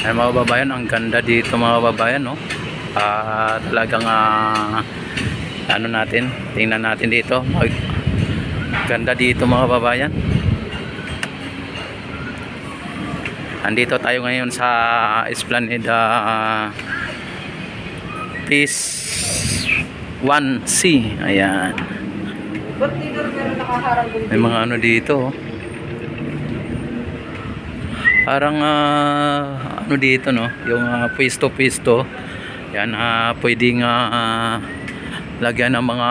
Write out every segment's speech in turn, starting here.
Ay mga babayan, ang ganda dito mga babayan, no? Talagang ano natin, tingnan natin dito. Ganda dito mga babayan. Andito tayo ngayon sa Esplanade Phase 1C. Ayan. May mga ano dito, oh. Parang ano dito, no, yung pwesto-pwesto. Yan, pwedeng lagyan ng mga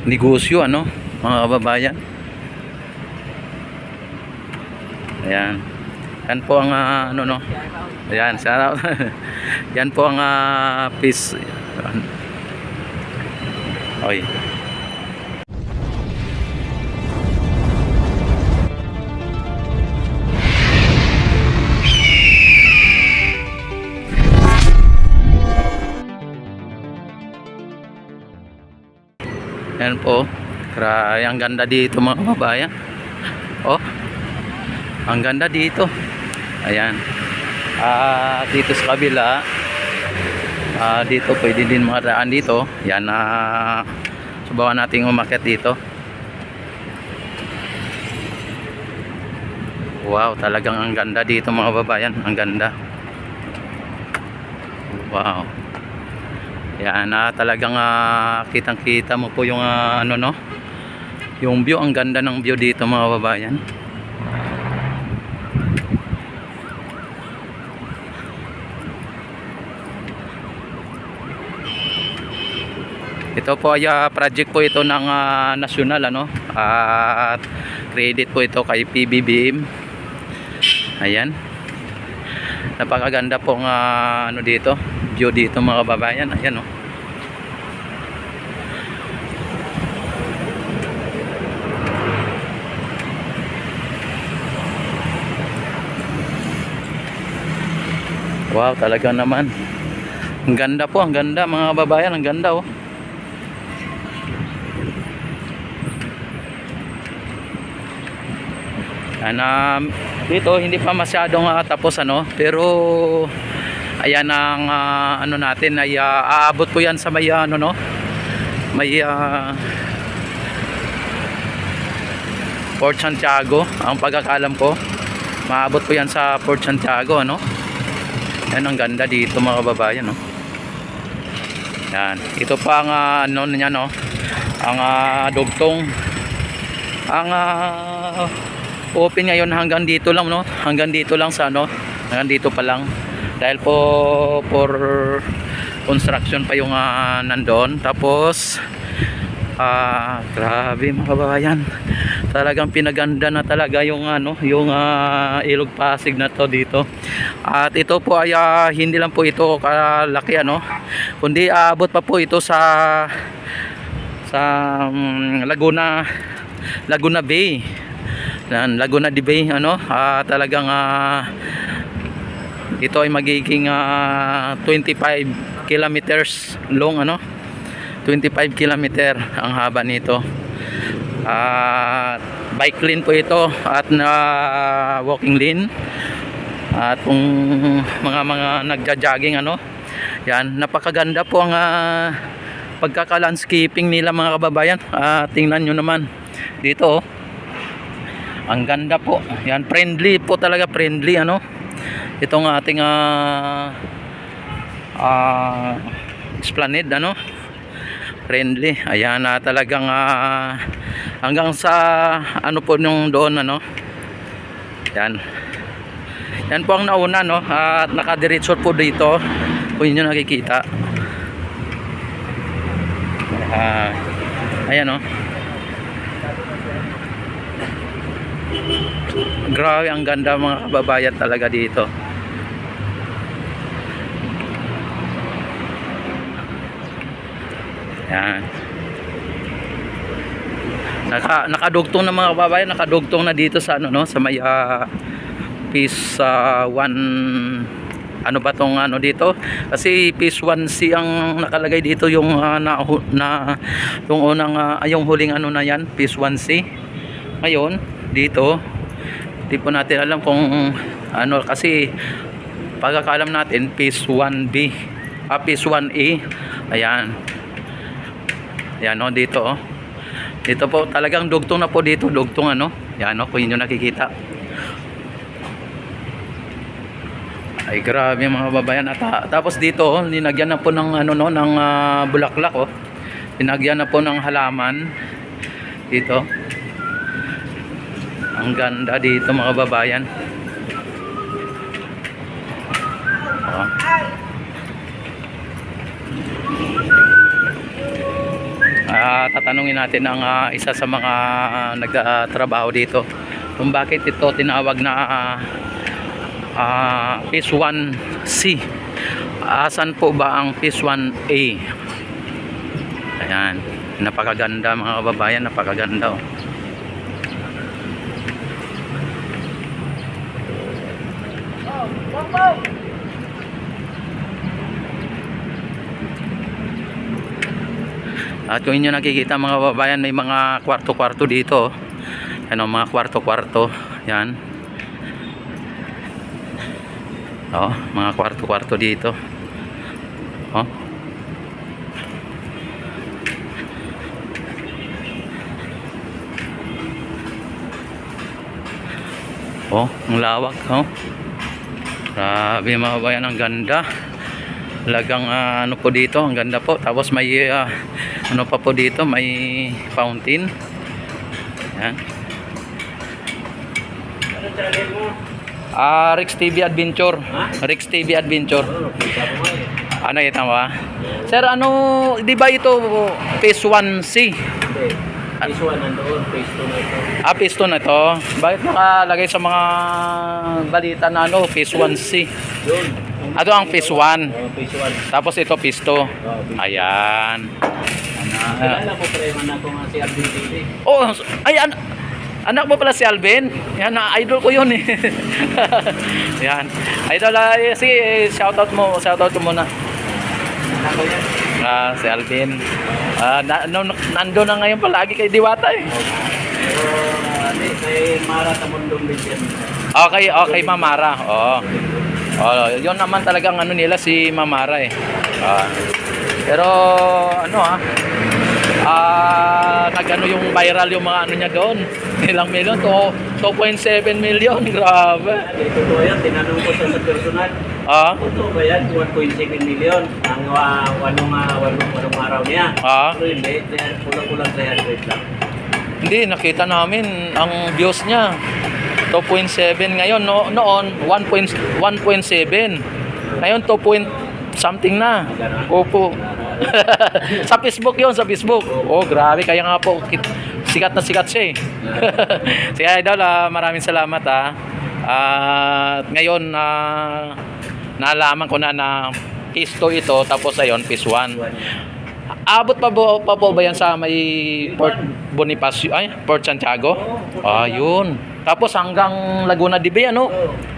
negosyo, ano, mga kababayan. Ayan. Yan po ang ano, no. Ayan, shout out. Yan po ang peace. Oy. Yan po. Grabe, ang ganda dito mga kababayan. Oh. Ang ganda dito. Ayan. Dito sa kabila, dito pwede din makadaan dito. Yan, subukan natin umakyat dito. Wow, talagang ang ganda dito mga kababayan. Ang ganda. Wow. Yan, talagang kitang kita mo po yung ano, no, yung view. Ang ganda ng view dito mga kababayan. Ito po ay project po ito ng nasyonal, ano, at credit po ito kay PBBM. Ayan, napakaganda pong ano dito, view dito mga kababayan. Ayan, oh. Wow, talaga naman. Ang ganda po, ang ganda mga kababayan, ang ganda, oh. Dito hindi pa masyadong tapos, ano, pero ayan ang ano natin ay aabot po yan sa may ano, no, may Port Santiago. Ang pagkakalam ko, maabot po yan sa Port Santiago, ano. Yan, ang ganda dito mga kababayan, no. Yan, ito pa ang ano niya, no, ang dugtong. Ang open ngayon hanggang dito lang, no, hanggang dito lang sa ano, hanggang dito pa lang dahil po for construction pa yung nandoon. Tapos grabe mga kababayan, talagang pinaganda na talaga yung ano, yung Ilog Pasig na to dito. At ito po ay hindi lang po ito kalaki, ano, kundi aabot pa po ito sa Laguna Bay. Yan, Laguna de Bay, ano, talagang ito ay magiging 25 kilometers long, ano, 25 kilometer ang haba nito. Bike lane po ito at walking lane. At kung mga nagja-jogging, ano, yan, napakaganda po ang pagkaka-landscaping nila mga kababayan. Tingnan nyo naman dito, oh. Ang ganda po. Yan, friendly po talaga, friendly, ano. Itong ating Esplanade, ano, friendly. Ayan, talagang hanggang sa ano po nung doon, ano. Yan. Yan po ang nauna, no, at nakadiretso po dito kung inyo nakikita. Ayan, no. Grabe, ang ganda mga kababayan talaga dito. Yan. Nakadugtong na mga kababayan, nakadugtong na dito sa ano, no, sa may Phase 1. Ano ba tong ano dito? Kasi Phase 1C ang nakalagay dito, yung yung unang yung huling ano na yan, Phase 1C. Ngayon dito, di po natin alam kung Ano kasi pagkakaalam natin phase 1B, phase 1A. Ayan. Ayan oh, dito oh. Dito po talagang dugtong na po dito, dugtong ano. Ayan oh, kung inyo nakikita. Ay grabe mga babayan. At tapos dito oh, linagyan na po ng ano no, ng bulaklak oh. Linagyan na po ng halaman dito. Ang ganda dito mga babayan. Oh. Tatanungin natin ang isa sa mga nagtatrabaho dito kung bakit ito tinawag na phase 1C. Asan po ba ang phase 1A? Ayan, napakaganda mga kababayan, napakaganda oh. At kung inyo nakikita mga kababayan, may mga kwarto-kwarto dito. Ano, mga kwarto-kwarto. Yan. Oh, mga kwarto-kwarto dito. Oh. Oh, ang lawak, oh. Grabe mga kababayan, ang ganda. Talagang ano po dito, ang ganda po. Tapos may ano pa po dito, may fountain. Yan. Ano channel mo? Rex TV Adventure. Rex TV Adventure. Ano ito ba? Sir, ano, di ba ito phase 1C? Hindi. Phase 1 nandoon, phase 2 na ito. Phase 2 na ito. Bakit nakalagay sa mga balita na ano, phase 1C? Yun. Ito ang phase 1. Phase 1. Tapos ito phase 2. Ayan. Kilala ko pre man ako nga si Alvin TV. Oh, ay anak mo pala si Alvin. Yan, idol ko 'yun eh. Yan. Idol, sige, shoutout mo muna. Ako yan. Si Alvin. Nandun na ngayon palagi kay Diwata eh. Pero kay Mara sa Mundong Bigyan. Okay, Mamara. Yun naman talagang ano nila si Mamara eh. Pero ano nagano yung viral yung mga ano niya doon. Ilang milyon to 2.7 million. Grabe. Totoo yan, tinanong ko sa personal. Totoo ba yan? 1.7 million ang walong araw niya. Pero hindi, kulang-kulang 300 lang. Hindi, nakita namin ang views niya 2.7 ngayon, noon 1.7. Ngayon 2 point something na. Opo. Sa Facebook 'yon, sa Facebook. Oh, grabe, kaya nga po sikat na sikat siya eh. Sige idol, maraming salamat At ngayon nalaman ko na phase 2 ito, tapos ayon phase 1. Abot pa po ba yan sa may Port Bonifacio, Port Santiago? Yun. Tapos hanggang Laguna de Bay, ano?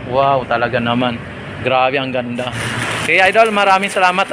Wow, talaga naman. Grabe, ang ganda. Okay, idol, maraming salamat